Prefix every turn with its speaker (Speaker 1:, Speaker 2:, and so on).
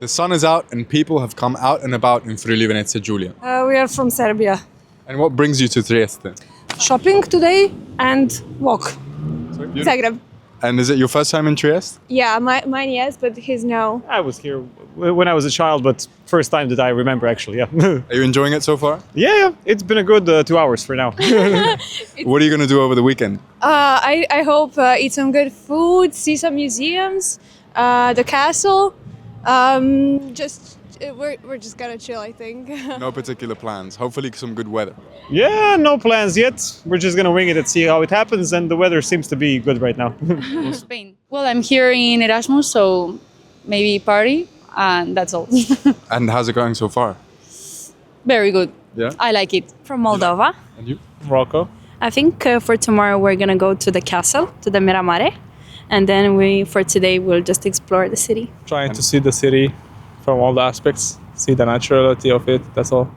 Speaker 1: The sun is out and people have come out and about in Friuli Venezia Giulia.
Speaker 2: We are from Serbia.
Speaker 1: And what brings you to Trieste?
Speaker 2: Shopping today and walk.
Speaker 3: Zagreb.
Speaker 1: And is it your first time in Trieste?
Speaker 3: Yeah, mine yes, but his no.
Speaker 4: I was here when I was a child, but first time that I remember actually, yeah.
Speaker 1: Are you enjoying it so far?
Speaker 4: Yeah, it's been a good 2 hours for now.
Speaker 1: What are you going to do over the weekend?
Speaker 3: I hope eat some good food, see some museums, the castle. We're just gonna chill, I think.
Speaker 1: No particular plans. Hopefully some good weather.
Speaker 4: Yeah, no plans yet. We're just gonna wing it and see how it happens, and the weather seems to be good right now.
Speaker 5: Spain. Well, I'm here in Erasmus, so maybe party, and that's all.
Speaker 1: And how's it going so far?
Speaker 5: Very good.
Speaker 1: Yeah?
Speaker 5: I like it.
Speaker 6: From Moldova.
Speaker 1: And you?
Speaker 4: Morocco.
Speaker 6: I think for tomorrow we're gonna go to the castle, to the Miramare, and then for today we'll just explore the city.
Speaker 7: Trying to see the city from all the aspects, see the naturality of it, that's all.